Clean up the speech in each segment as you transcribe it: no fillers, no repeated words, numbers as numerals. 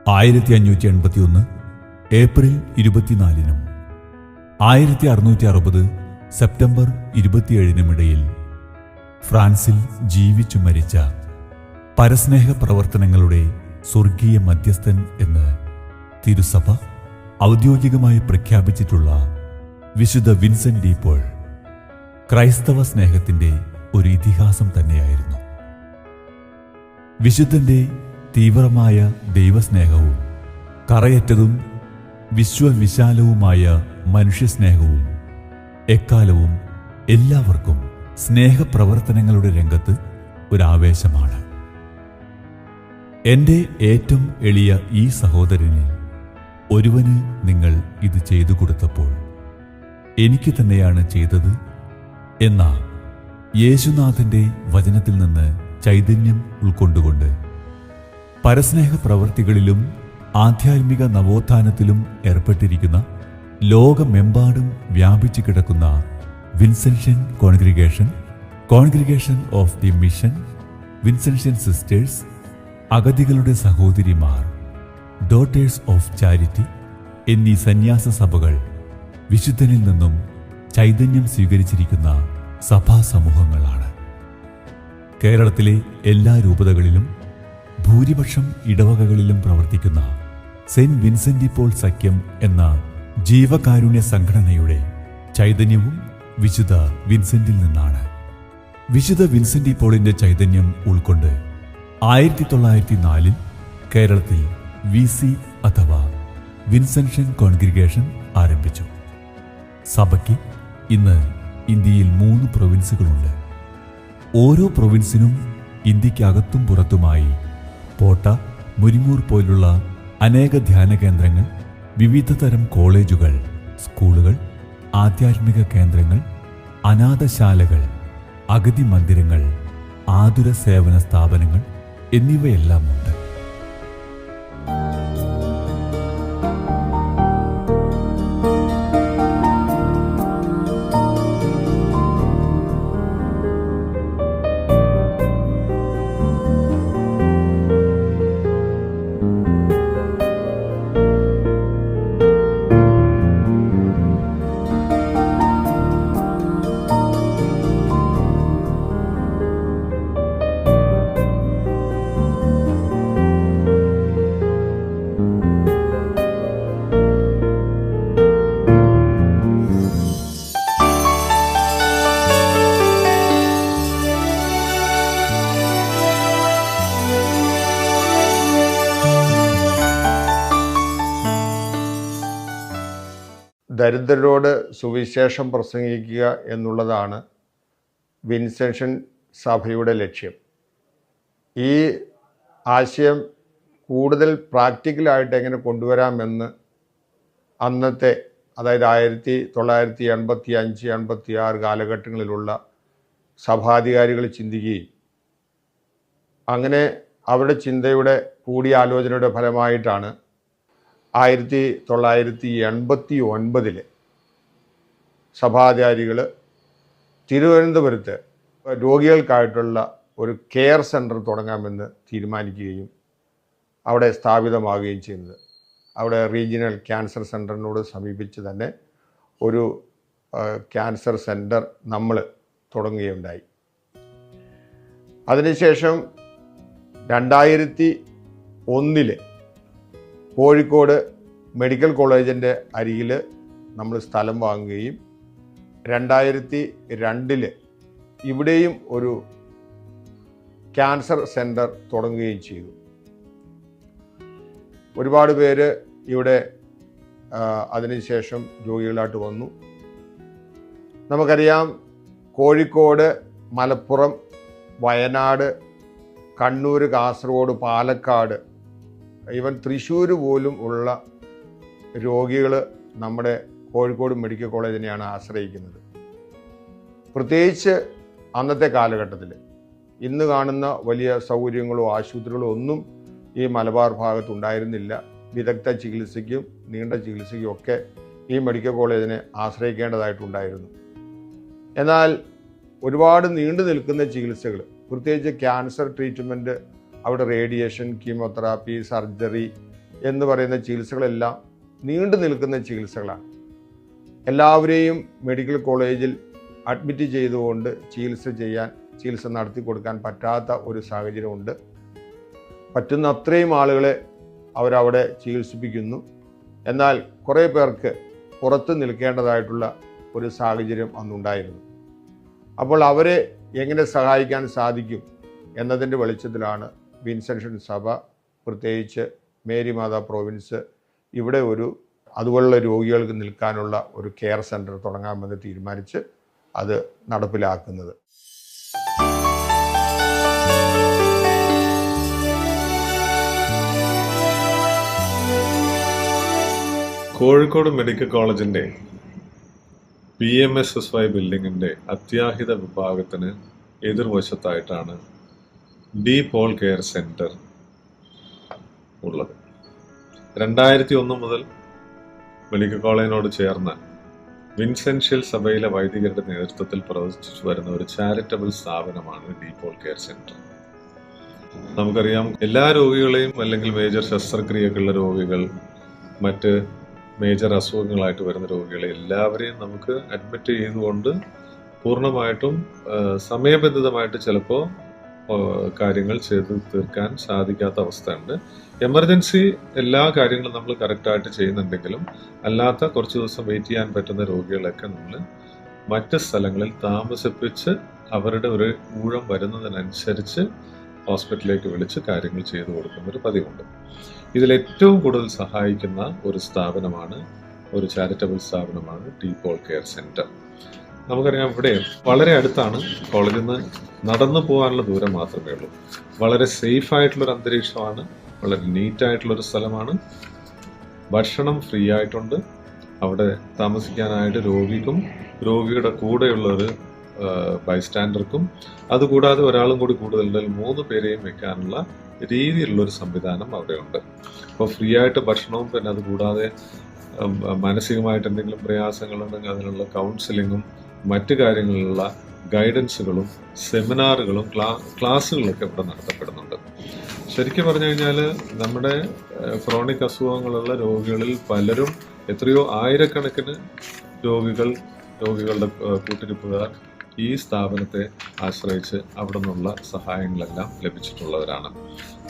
1581 April 24-നും 1660 September 27-നും ഇടയിൽ ഫ്രാൻസിൽ ജീവിച്ചു മരിച്ച പരസ്നേഹ പ്രവർത്തനങ്ങളുടെ സ്വർഗീയ മധ്യസ്ഥൻ എന്ന് തിരുസഭ ഔദ്യോഗികമായി പ്രഖ്യാപിച്ചിട്ടുള്ള വിശുദ്ധ വിൻസെന്റ് ഡി പോൾ ക്രൈസ്തവ സ്നേഹത്തിന്റെ ഒരു ഇതിഹാസം തന്നെയായിരുന്നു. വിശുദ്ധന്റെ തീവ്രമായ ദൈവസ്നേഹവും കറയറ്റതും വിശ്വവിശാലവുമായ മനുഷ്യസ്നേഹവും എക്കാലവും എല്ലാവർക്കും സ്നേഹപ്രവർത്തനങ്ങളുടെ രംഗത്ത് ഒരാവേശമാണ്. എൻ്റെ ഏറ്റവും എളിയ ഈ സഹോദരനിൽ ഒരുവന് നിങ്ങൾ ഇത് ചെയ്തു കൊടുത്തപ്പോൾ എനിക്ക് തന്നെയാണ് ചെയ്തത് എന്ന യേശുനാഥന്റെ വചനത്തിൽ നിന്ന് ചൈതന്യം ഉൾക്കൊണ്ടുകൊണ്ട് പരസ്നേഹ പ്രവൃത്തികളിലും ആധ്യാത്മിക നവോത്ഥാനത്തിലും ഏർപ്പെട്ടിരിക്കുന്ന ലോകമെമ്പാടും വ്യാപിച്ചു കിടക്കുന്ന Vincentian congregation of the mission, Vincentian sisters, അഗതികളുടെ സഹോദരിമാർ, ഡോട്ടേഴ്സ് ഓഫ് ചാരിറ്റി എന്നീ സന്യാസ സഭകൾ വിശുദ്ധനിൽ നിന്നും ചൈതന്യം സ്വീകരിച്ചിരിക്കുന്ന സഭാ സമൂഹങ്ങളാണ്. കേരളത്തിലെ എല്ലാ രൂപതകളിലും ഭൂരിപക്ഷം ഇടവകകളിലും പ്രവർത്തിക്കുന്ന സെന്റ് വിൻസെന്റ് ഡി പോൾ സഖ്യം എന്ന ജീവകാരുണ്യ സംഘടനയുടെ ചൈതന്യവും വിശുദ്ധ വിൻസെന്റിൽ നിന്നാണ്. വിശുദ്ധ വിൻസെന്റ് ഡി പോളിന്റെ ചൈതന്യം ഉൾക്കൊണ്ട് 1904 കേരളത്തിൽ VC അഥവാ വിൻസെൻഷ്യൻ കോൺഗ്രിഗേഷൻ ആരംഭിച്ചു. സഭയ്ക്ക് ഇന്ന് ഇന്ത്യയിൽ 3 പ്രൊവിൻസുകളുണ്ട്. ഓരോ പ്രൊവിൻസിനും ഇന്ത്യക്കകത്തും പുറത്തുമായി പോട്ട, മുരിങ്ങൂർ പോലുള്ള അനേക ധ്യാന കേന്ദ്രങ്ങൾ, വിവിധ തരം കോളേജുകൾ, സ്കൂളുകൾ, ആധ്യാത്മിക കേന്ദ്രങ്ങൾ, അനാഥശാലകൾ, അഗതി മന്ദിരങ്ങൾ, ആതുര സേവന സ്ഥാപനങ്ങൾ എന്നിവയെല്ലാം ഉണ്ട്. ദരിദ്രരോട് സുവിശേഷം പ്രസംഗിക്കുക എന്നുള്ളതാണ് വിൻസെൻഷ്യൻ സഭയുടെ ലക്ഷ്യം. ഈ ആശയം കൂടുതൽ പ്രാക്ടിക്കലായിട്ട് എങ്ങനെ കൊണ്ടുവരാമെന്ന് അന്നത്തെ, അതായത് 1985-86 കാലഘട്ടങ്ങളിലുള്ള സഭാധികാരികൾ ചിന്തിക്കുകയും അങ്ങനെ അവരുടെ ചിന്തയുടെ കൂടിയാലോചനയുടെ ഫലമായിട്ടാണ് 1989 സഭാധികാരികൾ തിരുവനന്തപുരത്ത് രോഗികൾക്കായിട്ടുള്ള ഒരു കെയർ സെൻറ്റർ തുടങ്ങാമെന്ന് തീരുമാനിക്കുകയും അവിടെ സ്ഥാപിതമാവുകയും ചെയ്യുന്നത്. അവിടെ റീജിയണൽ ക്യാൻസർ സെൻറ്ററിനോട് സമീപിച്ച് തന്നെ ഒരു ക്യാൻസർ സെൻറ്റർ നമ്മൾ തുടങ്ങുകയുണ്ടായി. അതിനുശേഷം 2001 കോഴിക്കോട് മെഡിക്കൽ കോളേജിൻ്റെ അരികിൽ നമ്മൾ സ്ഥലം വാങ്ങുകയും 2002 ഇവിടെയും ഒരു ക്യാൻസർ സെൻറ്റർ തുടങ്ങുകയും ചെയ്തു. ഒരുപാട് പേര് ഇവിടെ അതിനുശേഷം രോഗികളായിട്ട് വന്നു. നമുക്കറിയാം, കോഴിക്കോട്, മലപ്പുറം, വയനാട്, കണ്ണൂർ, കാസർഗോഡ്, പാലക്കാട്, ഈവൻ തൃശ്ശൂർ പോലും ഉള്ള രോഗികൾ നമ്മുടെ കോഴിക്കോട് മെഡിക്കൽ കോളേജിനെയാണ് ആശ്രയിക്കുന്നത്. പ്രത്യേകിച്ച് അന്നത്തെ കാലഘട്ടത്തിൽ ഇന്ന് കാണുന്ന വലിയ സൗകര്യങ്ങളോ ആശുപത്രികളോ ഒന്നും ഈ മലബാർ ഭാഗത്തുണ്ടായിരുന്നില്ല. വിദഗ്ധ ചികിത്സയ്ക്കും നീണ്ട ചികിത്സയ്ക്കും ഒക്കെ ഈ മെഡിക്കൽ കോളേജിനെ ആശ്രയിക്കേണ്ടതായിട്ടുണ്ടായിരുന്നു. എന്നാൽ ഒരുപാട് നീണ്ടു നിൽക്കുന്ന ചികിത്സകൾ, പ്രത്യേകിച്ച് ക്യാൻസർ ട്രീറ്റ്മെൻറ്റ്, അവിടെ റേഡിയേഷൻ, കീമോതെറാപ്പി, സർജറി എന്ന് പറയുന്ന ചികിത്സകളെല്ലാം നീണ്ടു നിൽക്കുന്ന ചികിത്സകളാണ്. എല്ലാവരെയും മെഡിക്കൽ കോളേജിൽ അഡ്മിറ്റ് ചെയ്തുകൊണ്ട് ചികിത്സ നടത്തി കൊടുക്കാൻ പറ്റാത്ത ഒരു സാഹചര്യമുണ്ട്. പറ്റുന്ന അത്രയും ആളുകളെ അവരവിടെ ചികിത്സിപ്പിക്കുന്നു. എന്നാൽ കുറേ പേർക്ക് പുറത്ത് നിൽക്കേണ്ടതായിട്ടുള്ള ഒരു സാഹചര്യം അന്നുണ്ടായിരുന്നു. അപ്പോൾ അവരെ എങ്ങനെ സഹായിക്കാൻ സാധിക്കും എന്നതിൻ്റെ വെളിച്ചത്തിലാണ് വിൻസെൻഷൻ സഭ, പ്രത്യേകിച്ച് മേരി മാതാ പ്രോവിൻസ്, ഇവിടെ അതുപോലുള്ള രോഗികൾക്ക് നിൽക്കാനുള്ള ഒരു കെയർ സെൻറ്റർ തുടങ്ങാമെന്ന് തീരുമാനിച്ച് അത് നടപ്പിലാക്കുന്നത്. കോഴിക്കോട് മെഡിക്കൽ കോളേജിൻ്റെ PMSSY ബിൽഡിങ്ങിൻ്റെ അത്യാഹിത വിഭാഗത്തിന് എതിർവശത്തായിട്ടാണ് ഡി പോൾ കെയർ സെൻറ്റർ ഉള്ളത്. 2001 മുതൽ മെഡിക്കൽ കോളേജിനോട് ചേർന്ന് വിൻസെൻഷ്യൽ സഭയിലെ വൈദികരുടെ നേതൃത്വത്തിൽ പ്രവർത്തിച്ചു വരുന്ന ഒരു ചാരിറ്റബിൾ സ്ഥാപനമാണ് ഡി പോൾ കെയർ സെൻറ്റർ. നമുക്കറിയാം, എല്ലാ രോഗികളെയും, അല്ലെങ്കിൽ മേജർ ശസ്ത്രക്രിയക്കുള്ള രോഗികൾ, മറ്റ് മേജർ അസുഖങ്ങളായിട്ട് വരുന്ന രോഗികളെ എല്ലാവരെയും നമുക്ക് അഡ്മിറ്റ് ചെയ്തുകൊണ്ട് പൂർണ്ണമായിട്ടും സമയബന്ധിതമായിട്ട് ചിലപ്പോൾ കാര്യങ്ങൾ ചെയ്തു തീർക്കാൻ സാധിക്കാത്ത അവസ്ഥയുണ്ട്. എമർജൻസി എല്ലാ കാര്യങ്ങളും നമ്മൾ കറക്റ്റായിട്ട് ചെയ്യുന്നുണ്ടെങ്കിലും അല്ലാത്ത കുറച്ച് ദിവസം വെയിറ്റ് ചെയ്യാൻ പറ്റുന്ന രോഗികളൊക്കെ നമ്മൾ മറ്റ് സ്ഥലങ്ങളിൽ താമസിപ്പിച്ച് അവരുടെ ഒരു ഊഴം വരുന്നതിനനുസരിച്ച് ഹോസ്പിറ്റലിലേക്ക് വിളിച്ച് കാര്യങ്ങൾ ചെയ്തു കൊടുക്കുന്ന ഒരു പതിവുണ്ട്. ഇതിലേറ്റവും കൂടുതൽ സഹായിക്കുന്ന ഒരു സ്ഥാപനമാണ്, ഒരു ചാരിറ്റബിൾ സ്ഥാപനമാണ് ഡി പോൾ കെയർ സെൻറ്റർ. നമുക്കറിയാം, ഇവിടെ വളരെ അടുത്താണ്, കോളേജിൽ നിന്ന് നടന്നു പോകാനുള്ള ദൂരം മാത്രമേ ഉള്ളൂ. വളരെ സേഫ് ആയിട്ടുള്ളൊരു അന്തരീക്ഷമാണ്, വളരെ നീറ്റായിട്ടുള്ളൊരു സ്ഥലമാണ്. ഭക്ഷണം ഫ്രീ ആയിട്ടുണ്ട്. അവിടെ താമസിക്കാനായിട്ട് രോഗിക്കും രോഗിയുടെ കൂടെയുള്ള ഒരു ബൈസ്റ്റാൻഡർക്കും, അതുകൂടാതെ ഒരാളും കൂടി കൂടുതലുണ്ടെങ്കിൽ 3 പേരെയും വെക്കാനുള്ള രീതിയിലുള്ളൊരു സംവിധാനം അവിടെയുണ്ട്. അപ്പോൾ ഫ്രീ ആയിട്ട് ഭക്ഷണവും, പിന്നെ അതുകൂടാതെ മാനസികമായിട്ട് എന്തെങ്കിലും പ്രയാസങ്ങളുണ്ടെങ്കിൽ അതിനുള്ള കൗൺസിലിങ്ങും മറ്റു കാര്യങ്ങളിലുള്ള ഗൈഡൻസുകളും സെമിനാറുകളും ക്ലാസ്സുകളൊക്കെ ഇവിടെ നടത്തപ്പെടുന്നുണ്ട്. ശരിക്കും പറഞ്ഞു കഴിഞ്ഞാൽ നമ്മുടെ ക്രോണിക് അസുഖങ്ങളുള്ള രോഗികളിൽ പലരും, എത്രയോ ആയിരക്കണക്കിന് രോഗികളുടെ കൂട്ടിരിപ്പുകാർ ഈ സ്ഥാപനത്തെ ആശ്രയിച്ച് അവിടെ നിന്നുള്ള സഹായങ്ങളെല്ലാം ലഭിച്ചിട്ടുള്ളവരാണ്.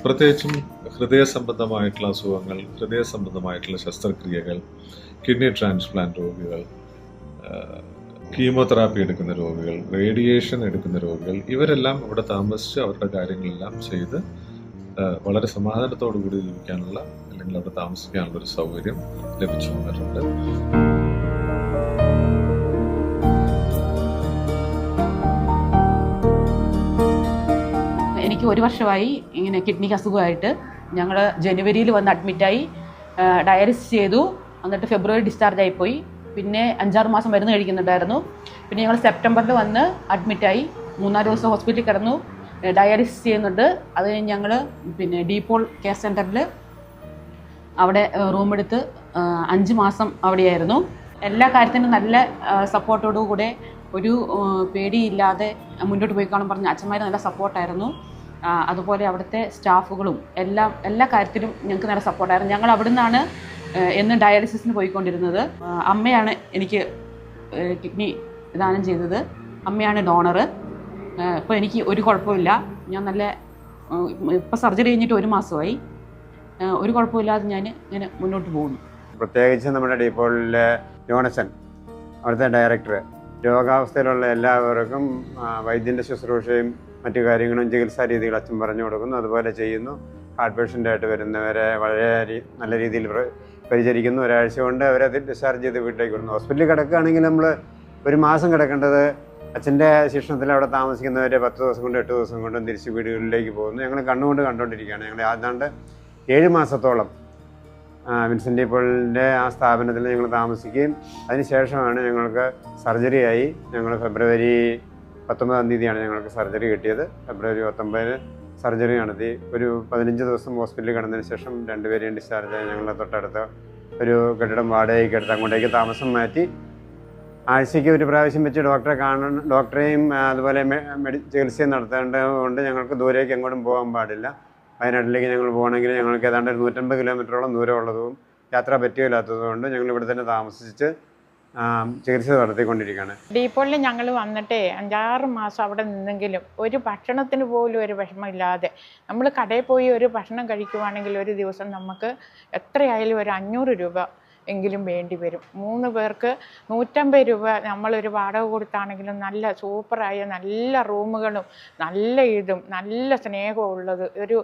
പ്രത്യേകിച്ചും ഹൃദയ സംബന്ധമായിട്ടുള്ള അസുഖങ്ങൾ, ഹൃദയ സംബന്ധമായിട്ടുള്ള ശസ്ത്രക്രിയകൾ, കിഡ്നി ട്രാൻസ്പ്ലാന്റ് രോഗികൾ, കീമോതെറാപ്പി എടുക്കുന്ന രോഗികൾ, റേഡിയേഷൻ എടുക്കുന്ന രോഗികൾ, ഇവരെല്ലാം ഇവിടെ താമസിച്ച് അവരുടെ കാര്യങ്ങളെല്ലാം ചെയ്ത് വളരെ സമാധാനത്തോടു കൂടി ജീവിക്കാനുള്ള, അല്ലെങ്കിൽ അവിടെ താമസിക്കാനുള്ള ഒരു സൗകര്യം ലഭിച്ചു വന്നിട്ടുണ്ട്. എനിക്ക് 1 വർഷമായി ഇങ്ങനെ കിഡ്നിക്ക് അസുഖമായിട്ട്. ഞങ്ങൾ ജനുവരിയിൽ വന്ന് അഡ്മിറ്റായി, ഡയാലിസിസ് ചെയ്തു. എന്നിട്ട് ഫെബ്രുവരി ഡിസ്ചാർജ് ആയിപ്പോയി. പിന്നെ 5-6 മാസം മരുന്ന് കഴിക്കുന്നുണ്ടായിരുന്നു. പിന്നെ ഞങ്ങൾ സെപ്റ്റംബറിൽ വന്ന് അഡ്മിറ്റായി, 3-4 ദിവസം ഹോസ്പിറ്റലിൽ കിടന്നു, ഡയാലിസിസ് ചെയ്യുന്നുണ്ട്. അത് കഴിഞ്ഞ് ഞങ്ങൾ പിന്നെ ഡി പോൾ കെയർ സെൻറ്ററിൽ അവിടെ റൂമെടുത്ത് 5 മാസം അവിടെയായിരുന്നു. എല്ലാ കാര്യത്തിനും നല്ല സപ്പോർട്ടോടുകൂടെ, ഒരു പേടിയില്ലാതെ മുന്നോട്ട് പോയിക്കാണെന്ന് പറഞ്ഞ് അച്ഛന്മാർ നല്ല സപ്പോർട്ടായിരുന്നു. അതുപോലെ അവിടുത്തെ സ്റ്റാഫുകളും എല്ലാ കാര്യത്തിലും ഞങ്ങൾക്ക് നല്ല സപ്പോർട്ടായിരുന്നു. ഞങ്ങൾ അവിടെ നിന്നാണ് എന്നും ഡയാലിസിസിന് പോയിക്കൊണ്ടിരുന്നത്. അമ്മയാണ് എനിക്ക് കിഡ്നി ദാനം ചെയ്തത്. അമ്മയാണ് ഡോണറ്. ഇപ്പോൾ എനിക്ക് ഒരു കുഴപ്പമില്ല. ഞാൻ ഇപ്പോൾ സർജറി കഴിഞ്ഞിട്ട് 1 മാസമായി. ഒരു കുഴപ്പമില്ലാതെ ഞാൻ ഇങ്ങനെ മുന്നോട്ട് പോകുന്നു. പ്രത്യേകിച്ച് നമ്മുടെ ഡി പോളിലെ ജോണസൺ, അവിടുത്തെ ഡയറക്ടർ, രോഗാവസ്ഥയിലുള്ള എല്ലാവർക്കും വൈദ്യൻ്റെ ശുശ്രൂഷയും മറ്റു കാര്യങ്ങളും ചികിത്സാ രീതികൾ അച്ഛൻ പറഞ്ഞു കൊടുക്കുന്നു. അതുപോലെ ചെയ്യുന്നു. ഹാർട്ട് പേഷ്യൻ്റായിട്ട് വരുന്നവരെ വളരെ നല്ല രീതിയിൽ പരിചരിക്കുന്നു. ഒരാഴ്ച കൊണ്ട് അവരെ ഡിസ്ചാർജ് ചെയ്ത് വീട്ടിലേക്ക് വിടുന്നു. ഹോസ്പിറ്റലിൽ കിടക്കുകയാണെങ്കിൽ നമ്മൾ 1 മാസം കിടക്കേണ്ടത് അച്ഛൻ്റെ ശിക്ഷണത്തിൽ അവിടെ താമസിക്കുന്നവരെ 10 ദിവസം കൊണ്ട് 8 ദിവസം കൊണ്ടും തിരിച്ച് വീടുകളിലേക്ക് പോകുന്നു. ഞങ്ങൾ കണ്ടുകൊണ്ടിരിക്കുകയാണ്. ഞങ്ങൾ ഏതാണ്ട് 7 മാസത്തോളം വിൻസെൻ്റ് ഡി പോളിൻ്റെ ആ സ്ഥാപനത്തിൽ ഞങ്ങൾ താമസിക്കുകയും അതിനുശേഷമാണ് ഞങ്ങൾക്ക് സർജറിയായി. ഞങ്ങൾ ഫെബ്രുവരി 19-ാം തീയതിയാണ് ഞങ്ങൾക്ക് സർജറി കിട്ടിയത്. ഫെബ്രുവരി 19-ന് സർജറി നടത്തി. ഒരു 15 ദിവസം ഹോസ്പിറ്റലിൽ കിടന്നതിന് ശേഷം 2 പേരെയും ഡിസ്ചാർജായി ഞങ്ങളുടെ തൊട്ടടുത്ത ഒരു കെട്ടിടം വാടകയ്ക്ക് എടുത്ത് അങ്ങോട്ടേക്ക് താമസം മാറ്റി. ആഴ്ചയ്ക്ക് 1 പ്രാവശ്യം വെച്ച് ഡോക്ടറെയും അതുപോലെ ചികിത്സയും നടത്തേണ്ടതുകൊണ്ട് ഞങ്ങൾക്ക് ദൂരേക്ക് എങ്ങോട്ടും പോകാൻ പാടില്ല. വയനാട്ടിലേക്ക് ഞങ്ങൾ പോകണമെങ്കിൽ ഞങ്ങൾക്ക് ഏതാണ്ട് 150 കിലോമീറ്ററോളം ദൂരമുള്ളതും യാത്ര പറ്റുകയില്ലാത്തതുകൊണ്ട് ഞങ്ങൾ ഇവിടെ തന്നെ താമസിച്ച് ചികിത്സ നടത്തിക്കൊണ്ടിരിക്കുകയാണ്. ഡീപ്പോളിൽ ഞങ്ങൾ വന്നിട്ട് 5-6 മാസം അവിടെ നിന്നെങ്കിലും ഒരു ഭക്ഷണത്തിന് പോലും ഒരു വിഷമമില്ലാതെ നമ്മൾ കടയിൽ പോയി ഒരു ഭക്ഷണം കഴിക്കുവാണെങ്കിൽ ഒരു ദിവസം നമുക്ക് എത്രയായാലും ഒരു 500 രൂപ എങ്കിലും വേണ്ടി വരും. 3 പേർക്ക് 150 രൂപ നമ്മളൊരു വാടക കൊടുത്താണെങ്കിലും നല്ല സൂപ്പറായ നല്ല റൂമുകളും നല്ല സ്നേഹവും ഉള്ളത്. ഒരു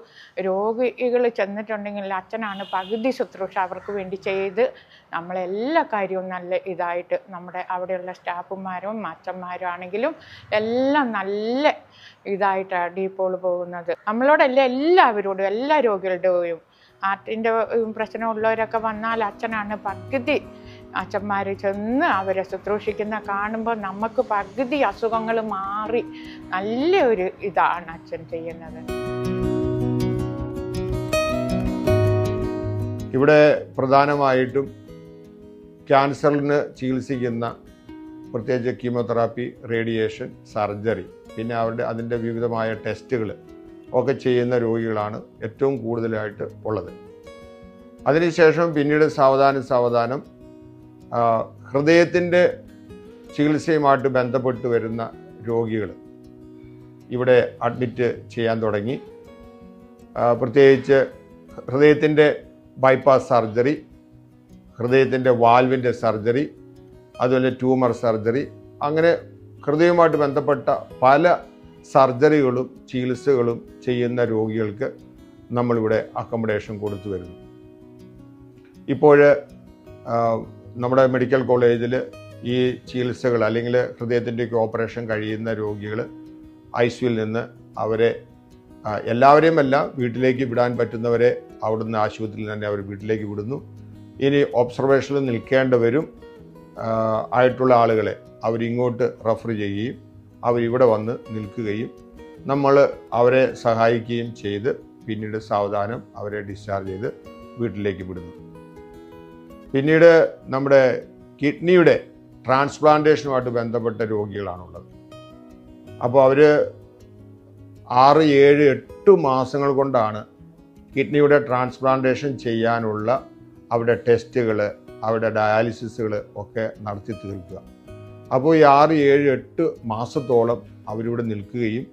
രോഗികൾ ചെന്നിട്ടുണ്ടെങ്കിൽ അച്ഛനാണ് പകുതി ശുശ്രൂഷ അവർക്ക് വേണ്ടി ചെയ്ത് നമ്മളെല്ലാ കാര്യവും നല്ല ഇതായിട്ട് നമ്മുടെ അവിടെയുള്ള സ്റ്റാഫുമാരും അച്ഛന്മാരും ആണെങ്കിലും എല്ലാം നല്ല ഇതായിട്ടാണ് ഡീപ്പോൾ പോകുന്നത്. നമ്മളോടെല്ലാം എല്ലാവരോടും എല്ലാ രോഗികളുടെയും ഹാർട്ടിൻ്റെ പ്രശ്നമുള്ളവരൊക്കെ വന്നാൽ അച്ഛനാണ് പകുതി അച്ഛന്മാർ ചെന്ന് അവരെ ശുശ്രൂഷിക്കുന്ന കാണുമ്പോൾ നമുക്ക് പകുതി അസുഖങ്ങൾ മാറി നല്ലൊരു ഇതാണ് അച്ഛൻ ചെയ്യുന്നത്. ഇവിടെ പ്രധാനമായിട്ടും ക്യാൻസറിന് ചികിത്സിക്കുന്ന പ്രത്യേകിച്ച് കീമോതെറാപ്പി, റേഡിയേഷൻ, സർജറി, പിന്നെ അതിൻ്റെ വിവിധമായ ടെസ്റ്റുകൾ ഒക്കെ ചെയ്യുന്ന രോഗികളാണ് ഏറ്റവും കൂടുതലായിട്ട് ഉള്ളത്. അതിനുശേഷം പിന്നീട് സാവധാനം ഹൃദയത്തിൻ്റെ ചികിത്സയുമായിട്ട് ബന്ധപ്പെട്ട് വരുന്ന രോഗികൾ ഇവിടെ അഡ്മിറ്റ് ചെയ്യാൻ തുടങ്ങി. പ്രത്യേകിച്ച് ഹൃദയത്തിൻ്റെ ബൈപ്പാസ് സർജറി, ഹൃദയത്തിൻ്റെ വാൽവിൻ്റെ സർജറി, അതുപോലെ ട്യൂമർ സർജറി, അങ്ങനെ ഹൃദയവുമായിട്ട് ബന്ധപ്പെട്ട പല സർജറികളും ചികിത്സകളും ചെയ്യുന്ന രോഗികൾക്ക് നമ്മളിവിടെ അക്കോമഡേഷൻ കൊടുത്തു വരുന്നു. ഇപ്പോൾ നമ്മുടെ മെഡിക്കൽ കോളേജിൽ ഈ ചികിത്സകൾ അല്ലെങ്കിൽ ഹൃദയത്തിൻ്റെയൊക്കെ ഓപ്പറേഷൻ കഴിയുന്ന രോഗികൾ ICUവിൽ നിന്ന് അവരെ എല്ലാവരെയുമല്ല, വീട്ടിലേക്ക് വിടാൻ പറ്റുന്നവരെ അവിടുന്ന് ആശുപത്രിയിൽ തന്നെ അവർ വീട്ടിലേക്ക് വിടുന്നു. ഇനി ഒബ്സർവേഷനിൽ നിൽക്കേണ്ടവരും ആയിട്ടുള്ള ആളുകളെ അവരിങ്ങോട്ട് റെഫർ ചെയ്യുകയും അവരിവിടെ വന്ന് നിൽക്കുകയും നമ്മൾ അവരെ സഹായിക്കുകയും ചെയ്ത് പിന്നീട് സാവധാനം അവരെ ഡിസ്ചാർജ് ചെയ്ത് വീട്ടിലേക്ക് വിടുന്നു. പിന്നീട് നമ്മുടെ കിഡ്നിയുടെ ട്രാൻസ്പ്ലാന്റേഷനുമായിട്ട് ബന്ധപ്പെട്ട രോഗികളാണുള്ളത്. അപ്പോൾ അവർ 6, 7, 8 മാസങ്ങൾ കൊണ്ടാണ് കിഡ്നിയുടെ ട്രാൻസ്പ്ലാന്റേഷൻ ചെയ്യാനുള്ള അവരുടെ ടെസ്റ്റുകൾ, അവരുടെ ഡയാലിസിസുകൾ ഒക്കെ നടത്തി തീർക്കുക. അപ്പോൾ ഈ 6, 7, 8 മാസത്തോളം അവരിവിടെ നിൽക്കുകയും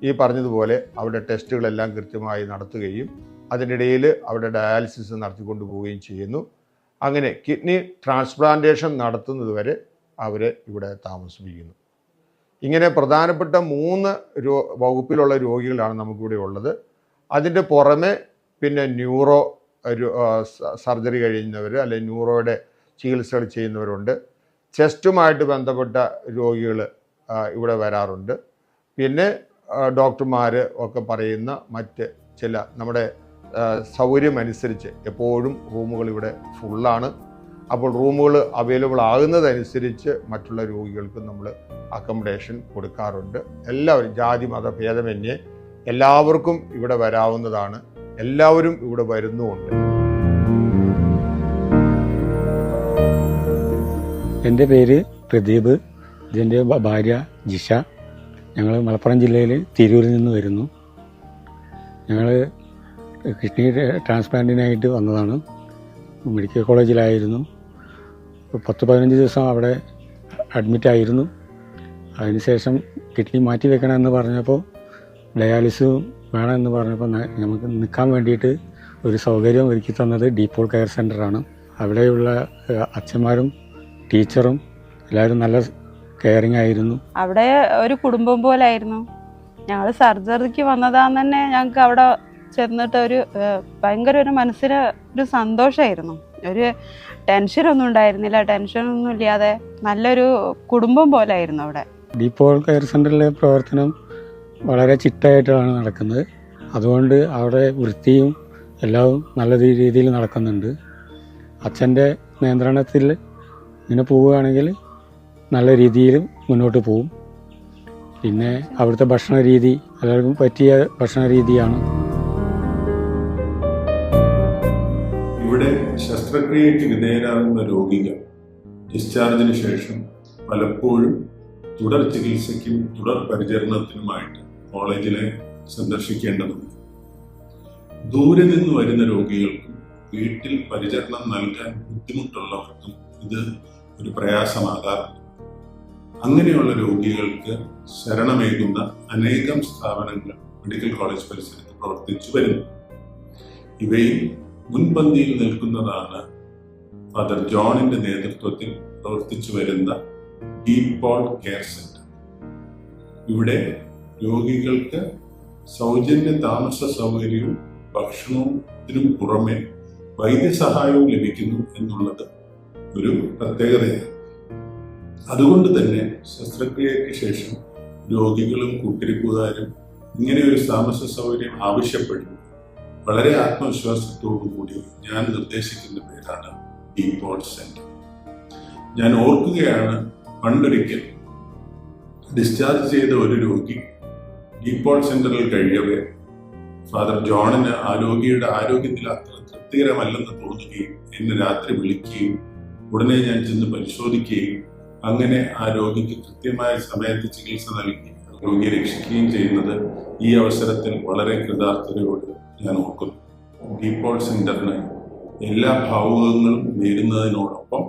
ഈ പറഞ്ഞതുപോലെ അവരുടെ ടെസ്റ്റുകളെല്ലാം കൃത്യമായി നടത്തുകയും അതിനിടയിൽ അവരുടെ ഡയാലിസിസ് നടത്തിക്കൊണ്ടു പോവുകയും ചെയ്യുന്നു. അങ്ങനെ കിഡ്നി ട്രാൻസ്പ്ലാന്റേഷൻ നടത്തുന്നത് വരെ അവരെ ഇവിടെ താമസിപ്പിക്കുന്നു. ഇങ്ങനെ പ്രധാനപ്പെട്ട 3 വകുപ്പിലുള്ള രോഗികളാണ് നമുക്കിവിടെ ഉള്ളത്. അതിൻ്റെ പുറമെ പിന്നെ ന്യൂറോ സർജറി കഴിയുന്നവർ അല്ലെങ്കിൽ ന്യൂറോയുടെ ചികിത്സകൾ ചെയ്യുന്നവരുണ്ട്. ചെസ്റ്റുമായിട്ട് ബന്ധപ്പെട്ട രോഗികൾ ഇവിടെ വരാറുണ്ട്. പിന്നെ ഡോക്ടർമാർ ഒക്കെ പറയുന്ന മറ്റ് ചില നമ്മുടെ സൗകര്യമനുസരിച്ച് എപ്പോഴും റൂമുകൾ ഇവിടെ ഫുള്ളാണ്. അപ്പോൾ റൂമുകൾ അവൈലബിൾ ആകുന്നതനുസരിച്ച് മറ്റുള്ള രോഗികൾക്ക് നമ്മൾ അക്കോമഡേഷൻ കൊടുക്കാറുണ്ട്. എല്ലാവരും ജാതി മത ഭേദമന്യേ എല്ലാവർക്കും ഇവിടെ വരാവുന്നതാണ്. എല്ലാവരും ഇവിടെ വരുന്നുമുണ്ട്. എൻ്റെ പേര് പ്രദീപ്, ഇതെൻ്റെ ഭാര്യ ജിഷ. ഞങ്ങൾ മലപ്പുറം ജില്ലയിൽ തിരൂരിൽ നിന്ന് വരുന്നു. ഞങ്ങൾ കിഡ്നി ട്രാൻസ്പ്ലാന്റിനായിട്ട് വന്നതാണ്. മെഡിക്കൽ കോളേജിലായിരുന്നു. 10-15 ദിവസം അവിടെ അഡ്മിറ്റായിരുന്നു. അതിനുശേഷം കിഡ്നി മാറ്റി വെക്കണമെന്ന് പറഞ്ഞപ്പോൾ, ഡയാലിസിസും വേണമെന്ന് പറഞ്ഞപ്പോൾ നമുക്ക് നിൽക്കാൻ വേണ്ടിയിട്ട് ഒരു സൗകര്യം ഒരുക്കി തന്നത് ഡീപ്പോൾ കെയർ സെൻ്ററാണ്. അവിടെയുള്ള അച്ഛന്മാരും ടീച്ചറും എല്ലാവരും നല്ല കെയറിങ് ആയിരുന്നു. അവിടെ ഒരു കുടുംബം പോലായിരുന്നു. ഞങ്ങൾ സർജറിക്ക് വന്നതാന്ന് തന്നെ ഞങ്ങൾക്ക് അവിടെ ചെന്നിട്ട് ഭയങ്കര ഒരു മനസ്സിന് ഒരു സന്തോഷമായിരുന്നു. ഒരു ടെൻഷനൊന്നും ഉണ്ടായിരുന്നില്ല. ടെൻഷനൊന്നും ഇല്ലാതെ നല്ലൊരു കുടുംബം പോലായിരുന്നു അവിടെ. ഡീപ്പോൾ കെയർ സെൻ്ററിലെ പ്രവർത്തനം വളരെ ചിട്ടയായിട്ടാണ് നടക്കുന്നത്. അതുകൊണ്ട് അവിടെ വൃത്തിയും എല്ലാം നല്ല രീതിയിൽ നടക്കുന്നുണ്ട്. അച്ഛൻ്റെ നിയന്ത്രണത്തിൽ ഇങ്ങനെ പോവുകയാണെങ്കിൽ നല്ല രീതിയിൽ മുന്നോട്ട് പോവും. പിന്നെ അവിടുത്തെ ഭക്ഷണ രീതി എല്ലാവർക്കും പറ്റിയ ഭക്ഷണ രീതിയാണ്. ഇവിടെ ശസ്ത്രക്രിയയ്ക്ക് വിധേയരാകുന്ന രോഗികൾ ഡിസ്ചാർജിന് ശേഷം പലപ്പോഴും തുടർ ചികിത്സയ്ക്കും തുടർ പരിചരണത്തിനുമായിട്ട് കോളേജിലെ സന്ദർശിക്കേണ്ടതുണ്ട്. ദൂരെ നിന്ന് വരുന്ന രോഗികൾക്കും വീട്ടിൽ പരിചരണം നൽകാൻ ബുദ്ധിമുട്ടുള്ളവർക്കും ഇത് ഒരു പ്രയാസമാകാറുണ്ട്. അങ്ങനെയുള്ള രോഗികൾക്ക് ശരണമേകുന്ന അനേകം സ്ഥാപനങ്ങൾ മെഡിക്കൽ കോളേജ് പരിസരത്ത് പ്രവർത്തിച്ചു വരുന്നു. ഇവയിൽ മുൻപന്തിയിൽ നിൽക്കുന്നതാണ് ഫാദർ ജോണിന്റെ നേതൃത്വത്തിൽ പ്രവർത്തിച്ചു വരുന്ന ഡി പോൾ കെയർ സെന്റർ. ഇവിടെ രോഗികൾക്ക് സൗജന്യ താമസ സൗകര്യവും ഭക്ഷണത്തിനും പുറമെ വൈദ്യസഹായവും ലഭിക്കുന്നു എന്നുള്ളത് ഒരു പ്രത്യേകതയാണ്. അതുകൊണ്ട് തന്നെ ശസ്ത്രക്രിയയ്ക്ക് ശേഷം രോഗികളും കൂട്ടിരിപ്പുകാരും ഇങ്ങനെ ഒരു താമസ സൗകര്യം ആവശ്യപ്പെടുന്നു. വളരെ ആത്മവിശ്വാസത്തോടു കൂടി ഞാൻ നിർദ്ദേശിക്കുന്ന പേരാണ് ഡി പോൾ സെന്റർ. ഞാൻ ഓർക്കുകയാണ്, പണ്ടൊരിക്കൽ ഡിസ്ചാർജ് ചെയ്ത ഒരു രോഗി ഡി പോൾ സെന്ററിൽ കഴിയവേ ഫാദർ ജോണിന് ആ രോഗിയുടെ ആരോഗ്യത്തിൽ അത്ര തൃപ്തികരമല്ലെന്ന് തോന്നുകയും എന്നെ രാത്രി വിളിക്കുകയും ഉടനെ ഞാൻ ചെന്ന് പരിശോധിക്കുകയും അങ്ങനെ ആ രോഗിക്ക് കൃത്യമായ സമയത്ത് ചികിത്സ നൽകി രോഗിയെ രക്ഷിക്കുകയും ചെയ്യുന്നത് ഈ അവസരത്തിൽ വളരെ കൃതാർത്ഥതയോട് ഞാൻ ഓർക്കുന്നു. ഡി പോൾ സെന്ററിന് എല്ലാ ഭാവുകങ്ങളും നേരുന്നതിനോടൊപ്പം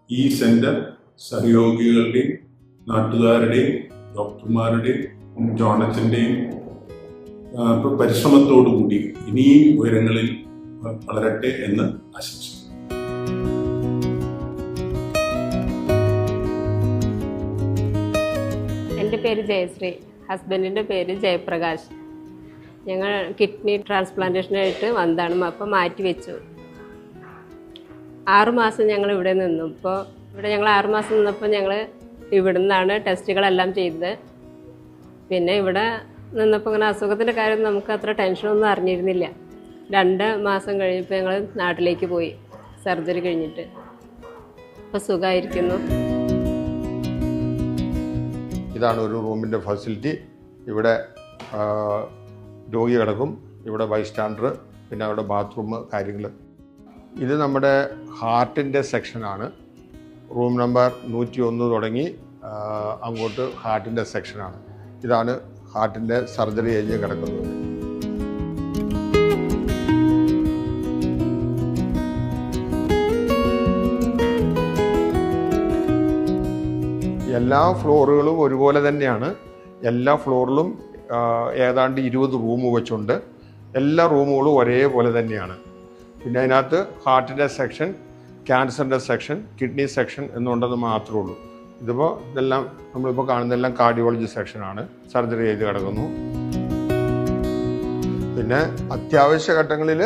ഈ സെന്റർ സഹയോഗികളുടെയും നാട്ടുകാരുടെയും ഡോക്ടർമാരുടെയും ജോണച്ചന്റെയും പരിശ്രമത്തോടുകൂടി ഇനിയും ഉയരങ്ങളിൽ വളരട്ടെ എന്ന് ആശംസിക്കുന്നു. എൻ്റെ പേര് ജയശ്രീ, ഹസ്ബൻഡിൻ്റെ പേര് ജയപ്രകാശ്. ഞങ്ങൾ കിഡ്നി ട്രാൻസ്പ്ലാന്റേഷനായിട്ട് വന്നതാണ്. അപ്പം മാറ്റി വെച്ചു. 6 മാസം ഞങ്ങൾ ഇവിടെ നിന്നു. ഇപ്പോൾ ഇവിടെ ഞങ്ങൾ 6 മാസം നിന്നപ്പോൾ ഞങ്ങൾ ഇവിടെ നിന്നാണ് ടെസ്റ്റുകളെല്ലാം ചെയ്തത്. പിന്നെ ഇവിടെ നിന്നപ്പോൾ ഇങ്ങനെ അസുഖത്തിൻ്റെ കാര്യം നമുക്ക് അത്ര ടെൻഷനൊന്നും അറിഞ്ഞിരുന്നില്ല. 2 മാസം കഴിഞ്ഞപ്പോൾ ഞങ്ങൾ നാട്ടിലേക്ക് പോയി സർജറി കഴിഞ്ഞിട്ട്. ഇപ്പോൾ സുഖമായിരിക്കുന്നു. ഇതാണ് ഒരു റൂമിൻ്റെ ഫെസിലിറ്റി. ഇവിടെ രോഗി കിടക്കും, ഇവിടെ ബൈസ്റ്റാൻഡർ, പിന്നെ അവിടെ ബാത്റൂം കാര്യങ്ങൾ. ഇത് നമ്മുടെ ഹാർട്ടിൻ്റെ സെക്ഷനാണ്. റൂം നമ്പർ 101 തുടങ്ങി അങ്ങോട്ട് ഹാർട്ടിൻ്റെ സെക്ഷനാണ്. ഇതാണ് ഹാർട്ടിൻ്റെ സർജറി കഴിഞ്ഞ് കിടക്കുന്നത്. എല്ലാ ഫ്ലോറുകളും ഒരുപോലെ തന്നെയാണ്. എല്ലാ ഫ്ലോറിലും ഏതാണ്ട് 20 റൂം വെച്ചുണ്ട്. എല്ലാ റൂമുകളും ഒരേപോലെ തന്നെയാണ്. പിന്നെ അതിനകത്ത് ഹാർട്ടിൻ്റെ സെക്ഷൻ, ക്യാൻസറിൻ്റെ സെക്ഷൻ, കിഡ്നി സെക്ഷൻ എന്നുണ്ടെന്ന് മാത്രമേ ഉള്ളൂ. ഇതെല്ലാം നമ്മളിപ്പോൾ കാണുന്നതെല്ലാം കാർഡിയോളജി സെക്ഷനാണ്. സർജറി ചെയ്ത് കിടക്കുന്നു. പിന്നെ അത്യാവശ്യ ഘട്ടങ്ങളിൽ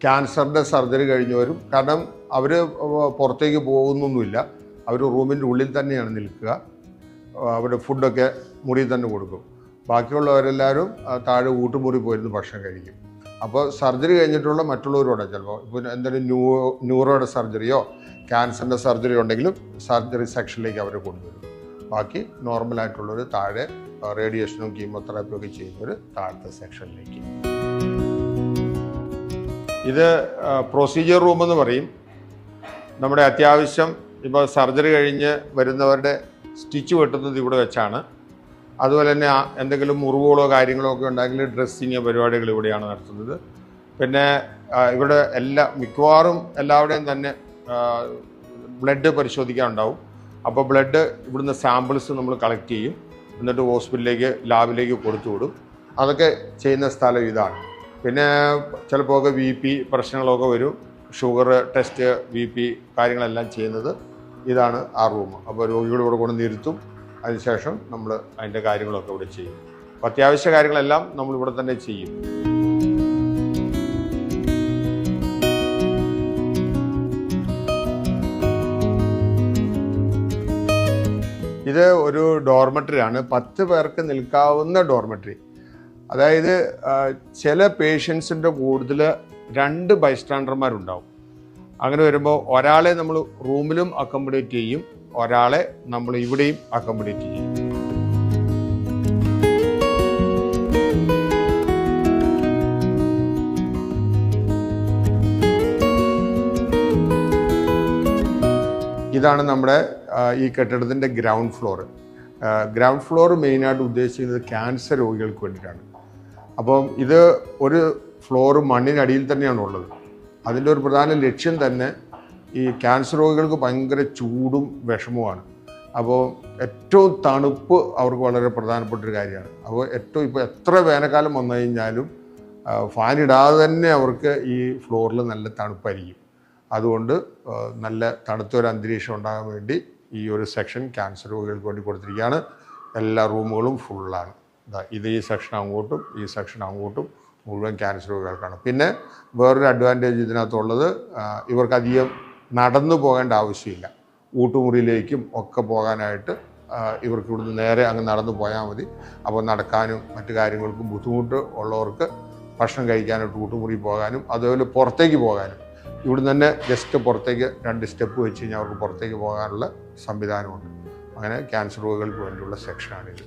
ക്യാൻസറിൻ്റെ സർജറി കഴിഞ്ഞവരും, കാരണം അവർ പുറത്തേക്ക് പോകുന്നൊന്നുമില്ല, അവർ റൂമിൻ്റെ ഉള്ളിൽ തന്നെയാണ് നിൽക്കുക. അവരുടെ ഫുഡൊക്കെ മുറിയിൽ തന്നെ കൊടുക്കും. ബാക്കിയുള്ളവരെല്ലാവരും താഴെ ഊട്ടുമുറി പോയിരുന്ന് ഭക്ഷണം കഴിക്കും. അപ്പോൾ സർജറി കഴിഞ്ഞിട്ടുള്ള മറ്റുള്ളവരോടെ ചിലപ്പോൾ ഇപ്പോൾ എന്തെങ്കിലും ന്യൂറോയുടെ സർജറിയോ ക്യാൻസറിൻ്റെ സർജറി ഉണ്ടെങ്കിലും സർജറി സെക്ഷനിലേക്ക് അവരെ കൊണ്ടുവരും. ബാക്കി നോർമലായിട്ടുള്ളവർ താഴെ റേഡിയേഷനും കീമോതെറാപ്പിയും ഒക്കെ ചെയ്യുന്നവർ താഴത്തെ സെക്ഷനിലേക്ക്. ഇത് പ്രൊസീജിയർ റൂം എന്ന് പറയും. നമ്മുടെ അത്യാവശ്യം ഇപ്പോൾ സർജറി കഴിഞ്ഞ് വരുന്നവരുടെ സ്റ്റിച്ച് വെട്ടുന്നത് ഇവിടെ വെച്ചാണ്. അതുപോലെ തന്നെ എന്തെങ്കിലും മുറിവുകളോ കാര്യങ്ങളോ ഒക്കെ ഉണ്ടെങ്കിൽ ഡ്രസ്സിങ് പരിപാടികൾ ഇവിടെയാണ് നടത്തുന്നത്. പിന്നെ ഇവിടെ മിക്കവാറും എല്ലാവരുടെയും തന്നെ ബ്ലഡ് പരിശോധിക്കാനുണ്ടാവും. അപ്പോൾ ബ്ലഡ് ഇവിടുന്ന് സാമ്പിൾസ് നമ്മൾ കളക്ട് ചെയ്യും, എന്നിട്ട് ഹോസ്പിറ്റലിലേക്ക് ലാബിലേക്ക് കൊടുത്തു വിടും. അതൊക്കെ ചെയ്യുന്ന സ്ഥലം ഇതാണ്. പിന്നെ ചിലപ്പോൾ BP പ്രശ്നങ്ങളൊക്കെ വരും, ഷുഗർ ടെസ്റ്റ്, BP കാര്യങ്ങളെല്ലാം ചെയ്യുന്നത് ഇതാണ് ആ റൂം. അപ്പോൾ രോഗികൾ ഇവിടെ കൊണ്ട് നിർത്തും. അതിനുശേഷം നമ്മൾ അതിൻ്റെ കാര്യങ്ങളൊക്കെ ഇവിടെ ചെയ്യും. അപ്പോൾ അത്യാവശ്യ കാര്യങ്ങളെല്ലാം നമ്മളിവിടെ തന്നെ ചെയ്യും. ഇത് ഒരു ഡോർമെറ്ററിയാണ്, 10 പേർക്ക് നിൽക്കാവുന്ന ഡോർമെറ്ററി. അതായത് ചില പേഷ്യൻസിൻ്റെ കൂടുതൽ 2 ബൈസ്റ്റാൻഡർമാരുണ്ടാവും. അങ്ങനെ വരുമ്പോൾ ഒരാളെ നമ്മൾ റൂമിലും അക്കോമഡേറ്റ് ചെയ്യും, ഒരാളെ നമ്മൾ ഇവിടെയും അക്കോമഡേറ്റ് ചെയ്യും. ഇതാണ് നമ്മുടെ ഈ കെട്ടിടത്തിൻ്റെ ഗ്രൗണ്ട് ഫ്ലോർ. ഗ്രൗണ്ട് ഫ്ലോർ മെയിനായിട്ട് ഉദ്ദേശിക്കുന്നത് ക്യാൻസർ രോഗികൾക്ക് വേണ്ടിയിട്ടാണ്. അപ്പം ഇത് ഒരു ഫ്ലോറ് മണ്ണിനടിയിൽ തന്നെയാണ് ഉള്ളത്. അതിൻ്റെ ഒരു പ്രധാന ലക്ഷ്യം തന്നെ ഈ ക്യാൻസർ രോഗികൾക്ക് ഭയങ്കര ചൂടും വിഷമവുമാണ്. അപ്പോൾ ഏറ്റവും തണുപ്പ് അവർക്ക് വളരെ പ്രധാനപ്പെട്ടൊരു കാര്യമാണ്. അപ്പോൾ ഇപ്പോൾ എത്ര വേനൽക്കാലം വന്നു കഴിഞ്ഞാലും ഫാൻ ഇടാതെ തന്നെ അവർക്ക് ഈ ഫ്ലോറിൽ നല്ല തണുപ്പായിരിക്കും. അതുകൊണ്ട് നല്ല തണുത്തൊരു അന്തരീക്ഷം ഉണ്ടാകാൻ വേണ്ടി ഈ ഒരു സെക്ഷൻ ക്യാൻസർ രോഗികൾക്ക് വേണ്ടി കൊടുത്തിരിക്കുകയാണ്. എല്ലാ റൂമുകളും ഫുള്ളാണ്. ഇത് ഈ സെക്ഷൻ അങ്ങോട്ടും ഈ സെക്ഷൻ അങ്ങോട്ടും മുഴുവൻ ക്യാൻസർ രോഗികൾക്കാണ്. പിന്നെ വേറൊരു അഡ്വാൻറ്റേജ് ഇതിനകത്തുള്ളത്, ഇവർക്കധികം നടന്നു പോകേണ്ട ആവശ്യമില്ല. ഊട്ടുമുറിയിലേക്കും ഒക്കെ പോകാനായിട്ട് ഇവർക്ക് ഇവിടുന്ന് നേരെ അങ്ങ് നടന്നു പോയാൽ മതി. അപ്പോൾ നടക്കാനും മറ്റു കാര്യങ്ങൾക്കും ബുദ്ധിമുട്ട് ഉള്ളവർക്ക് ഭക്ഷണം കഴിക്കാനായിട്ട് ഊട്ടുമുറി പോകാനും അതുപോലെ പുറത്തേക്ക് പോകാനും ഇവിടുന്ന് തന്നെ ജസ്റ്റ് പുറത്തേക്ക് 2 സ്റ്റെപ്പ് വെച്ച് കഴിഞ്ഞാൽ അവർക്ക് പുറത്തേക്ക് പോകാനുള്ള സംവിധാനമുണ്ട്. അങ്ങനെ ക്യാൻസർ രോഗികൾക്ക് വേണ്ടിയുള്ള സെക്ഷനാണിത്.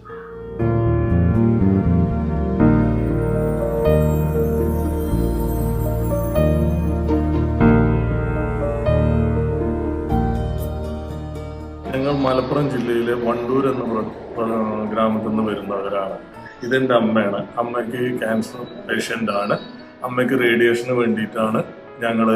ഞങ്ങൾ മലപ്പുറം ജില്ലയിലെ വണ്ടൂർ എന്ന ഗ്രാമത്തിൽ നിന്ന് വരുന്നവരാണ്. ഇതെൻ്റെ അമ്മയാണ്. അമ്മയ്ക്ക് ക്യാൻസർ പേഷ്യൻ്റാണ്. അമ്മയ്ക്ക് റേഡിയേഷന് വേണ്ടിയിട്ടാണ് ഞങ്ങൾ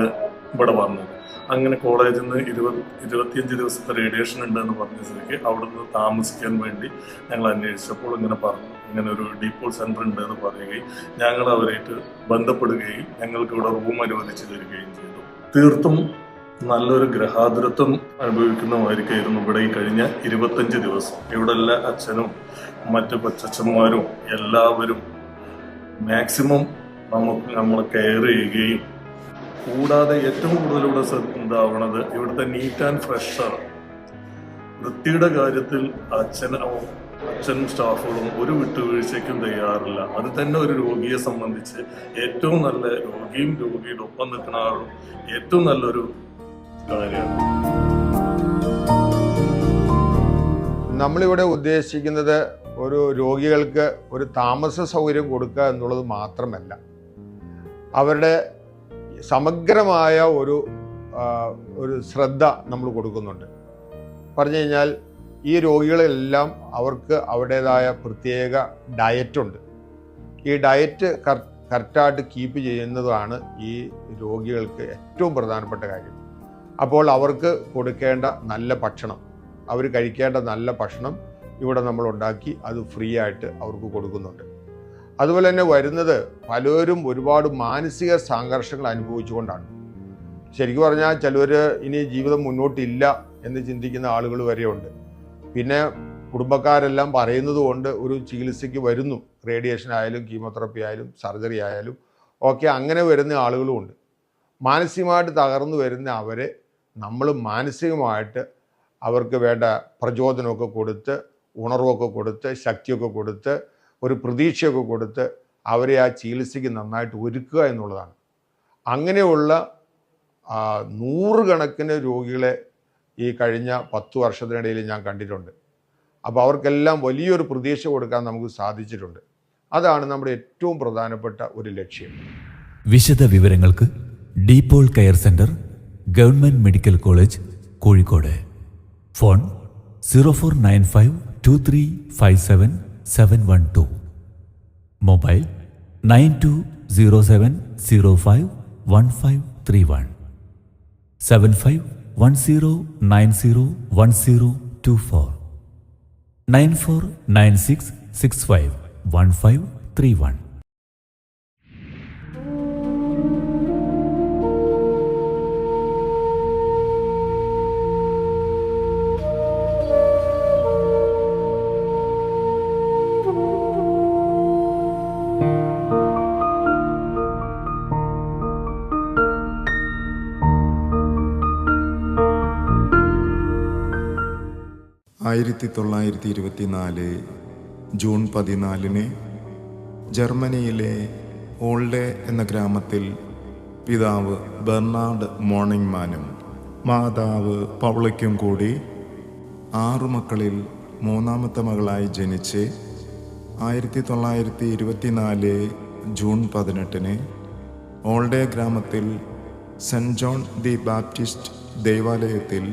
ഇവിടെ വന്നത്. അങ്ങനെ കോളേജിൽ നിന്ന് 25 ദിവസത്തെ റേഡിയേഷൻ ഉണ്ടെന്ന് പറഞ്ഞ സ്ഥിതിക്ക് അവിടുന്ന് താമസിക്കാൻ വേണ്ടി ഞങ്ങൾ അന്വേഷിച്ചപ്പോൾ ഇങ്ങനെ പറഞ്ഞു, ഇങ്ങനെ ഒരു ഡീപോൾ സെൻറ്റർ ഉണ്ടെന്ന് പറയുകയും ഞങ്ങൾ അവരായിട്ട് ബന്ധപ്പെടുകയും ഞങ്ങൾക്ക് ഇവിടെ റൂം അനുവദിച്ച് തരികയും ചെയ്തു. തീർത്തും നല്ലൊരു ഗ്രഹാതുരത്വം അനുഭവിക്കുന്നവരായിരിക്കായിരുന്നു ഇവിടെ ഈ കഴിഞ്ഞ 25 ദിവസം. ഇവിടെ എല്ലാ അച്ഛനും മറ്റു കൊച്ചച്ഛന്മാരും എല്ലാവരും മാക്സിമം നമ്മളെ കെയർ ചെയ്യുകയും, കൂടാതെ ഏറ്റവും കൂടുതൽ ഇവിടെ ഇതാവണത് ഇവിടുത്തെ നീറ്റ് ആൻഡ് ഫ്രഷാണ്. വൃത്തിയുടെ കാര്യത്തിൽ അച്ഛൻ സ്റ്റാഫുകളും ഒരു വിട്ടുവീഴ്ചയ്ക്കും തയ്യാറില്ല. അത് തന്നെ ഒരു രോഗിയെ സംബന്ധിച്ച് ഏറ്റവും നല്ല രോഗിയുടെ ഒപ്പം നിൽക്കുന്ന ആളും ഏറ്റവും നല്ലൊരു കാര്യമാണ്. നമ്മളിവിടെ ഉദ്ദേശിക്കുന്നത് ഒരു രോഗികൾക്ക് ഒരു താമസ സൗകര്യം കൊടുക്കുക എന്നുള്ളത് മാത്രമല്ല, അവരുടെ സമഗ്രമായ ഒരു ശ്രദ്ധ നമ്മൾ കൊടുക്കുന്നുണ്ട്. പറഞ്ഞു കഴിഞ്ഞാൽ ഈ രോഗികളെല്ലാം അവർക്ക് അവരുടേതായ പ്രത്യേക ഡയറ്റുണ്ട്. ഈ ഡയറ്റ് കറക്റ്റായിട്ട് കീപ്പ് ചെയ്യുന്നതാണ് ഈ രോഗികൾക്ക് ഏറ്റവും പ്രധാനപ്പെട്ട കാര്യം. അപ്പോൾ അവർക്ക് കൊടുക്കേണ്ട നല്ല ഭക്ഷണം, അവർ കഴിക്കേണ്ട നല്ല ഭക്ഷണം ഇവിടെ നമ്മൾ ഉണ്ടാക്കി അത് ഫ്രീ ആയിട്ട് അവർക്ക് കൊടുക്കുന്നുണ്ട്. അതുപോലെ തന്നെ വരുന്നത് പലരും ഒരുപാട് മാനസിക സംഘർഷങ്ങൾ അനുഭവിച്ചുകൊണ്ടാണ്. ശരിക്കും പറഞ്ഞാൽ ചിലർ ഇനി ജീവിതം മുന്നോട്ടില്ല എന്ന് ചിന്തിക്കുന്ന ആളുകൾ വരെയുണ്ട്. പിന്നെ കുടുംബക്കാരെല്ലാം പറയുന്നത് കൊണ്ട് ഒരു ചികിത്സയ്ക്ക് വരുന്നു, റേഡിയേഷൻ ആയാലും കീമോതെറാപ്പി ആയാലും സർജറി ആയാലും ഒക്കെ അങ്ങനെ വരുന്ന ആളുകളുമുണ്ട്. മാനസികമായിട്ട് തകർന്നു വരുന്ന അവരെ നമ്മൾ മാനസികമായിട്ട് അവർക്ക് വേണ്ട പ്രചോദനമൊക്കെ കൊടുത്ത്, ഉണർവൊക്കെ കൊടുത്ത്, ശക്തിയൊക്കെ കൊടുത്ത്, ഒരു പ്രതീക്ഷയൊക്കെ കൊടുത്ത് അവരെ ആ ചികിത്സയ്ക്ക് നന്നായിട്ട് ഒരുക്കുക എന്നുള്ളതാണ്. അങ്ങനെയുള്ള 100 കണക്കിന് രോഗികളെ ഈ കഴിഞ്ഞ 10 വർഷത്തിനിടയിൽ ഞാൻ കണ്ടിട്ടുണ്ട്. അപ്പോൾ അവർക്കെല്ലാം വലിയൊരു പ്രതീക്ഷ കൊടുക്കാൻ നമുക്ക് സാധിച്ചിട്ടുണ്ട്. അതാണ് നമ്മുടെ ഏറ്റവും പ്രധാനപ്പെട്ട ഒരു ലക്ഷ്യം. വിശദ വിവരങ്ങൾക്ക് DePaul care centre, government medical college, Kozhikode. Phone 0495235712. Mobile 9207051531 7510901024 9496651531. June 14 ജർമ്മനിയിലെ ഓൾഡെ എന്ന ഗ്രാമത്തിൽ പിതാവ് ബെർണാഡ് മോണിങ്മാനും മാതാവ് പൗളയ്ക്കും കൂടി 6 മക്കളിൽ 3ാമത്തെ മകളായി ജനിച്ച് 1924 ജൂൺ 18 ഓൾഡെ ഗ്രാമത്തിൽ സെൻറ്റ് ജോൺ ദി ബാപ്റ്റിസ്റ്റ് ദേവാലയത്തിൽ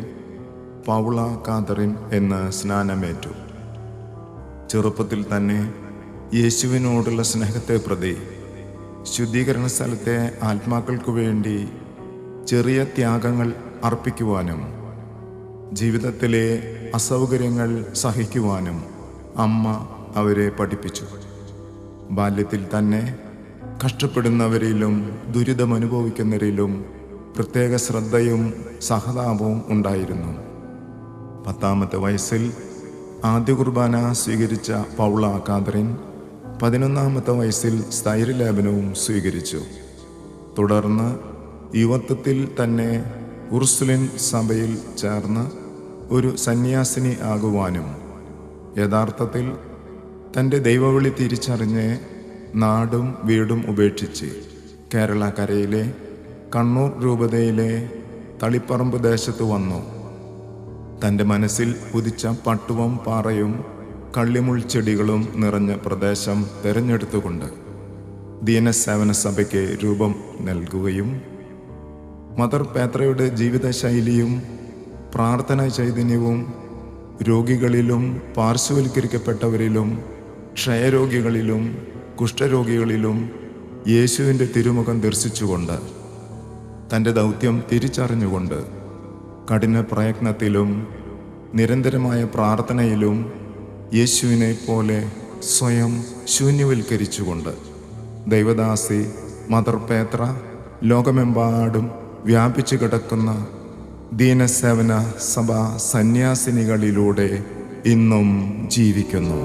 പൗള കാതറിൻ എന്ന സ്നാനമേറ്റു. ചെറുപ്പത്തിൽ തന്നെ യേശുവിനോടുള്ള സ്നേഹത്തെ പ്രതി ശുദ്ധീകരണ സ്ഥലത്തെ ആത്മാക്കൾക്കു വേണ്ടി ചെറിയ ത്യാഗങ്ങൾ അർപ്പിക്കുവാനും ജീവിതത്തിലെ അസൗകര്യങ്ങൾ സഹിക്കുവാനും അമ്മ അവരെ പഠിപ്പിച്ചു. ബാല്യത്തിൽ തന്നെ കഷ്ടപ്പെടുന്നവരിലും ദുരിതമനുഭവിക്കുന്നവരിലും പ്രത്യേക ശ്രദ്ധയും സഹതാപവും ഉണ്ടായിരുന്നു. 10ാമത്തെ വയസ്സിൽ ആദ്യ കുർബാന സ്വീകരിച്ച പൗള കാതറിൻ 11ാമത്തെ വയസ്സിൽ സ്ഥൈര്യലേപനവും സ്വീകരിച്ചു. തുടർന്ന് യുവത്വത്തിൽ തന്നെ ഉർസുലിൻ സഭയിൽ ചേർന്ന് ഒരു സന്യാസിനി ആകുവാനും യഥാർത്ഥത്തിൽ തൻ്റെ ദൈവവിളി തിരിച്ചറിഞ്ഞ് നാടും വീടും ഉപേക്ഷിച്ച് കേരള കരയിലെ കണ്ണൂർ രൂപതയിലെ തളിപ്പറമ്പ് ദേശത്ത് വന്നു. തൻ്റെ മനസ്സിൽ ഉദിച്ച പട്ടുവം പാറയും കള്ളിമുൾ ചെടികളും നിറഞ്ഞ പ്രദേശം തിരഞ്ഞെടുത്തുകൊണ്ട് ദീനസേവന സഭയ്ക്ക് രൂപം നൽകുകയും മദർ പേത്രയുടെ ജീവിതശൈലിയും പ്രാർത്ഥനാ ചൈതന്യവും രോഗികളിലും പാർശ്വവൽക്കരിക്കപ്പെട്ടവരിലും ക്ഷയരോഗികളിലും കുഷ്ഠരോഗികളിലും യേശുവിൻ്റെ തിരുമുഖം ദർശിച്ചുകൊണ്ട് തൻ്റെ ദൗത്യം തിരിച്ചറിഞ്ഞുകൊണ്ട് കഠിന പ്രയത്നത്തിലും നിരന്തരമായ പ്രാർത്ഥനയിലും യേശുവിനെ പോലെ സ്വയം ശൂന്യവൽക്കരിച്ചുകൊണ്ട് ദൈവദാസി മദർ പേത്ര ലോകമെമ്പാടും വ്യാപിച്ചു കിടക്കുന്ന ദീനസേവന സഭാ സന്യാസിനികളിലൂടെ ഇന്നും ജീവിക്കുന്നു.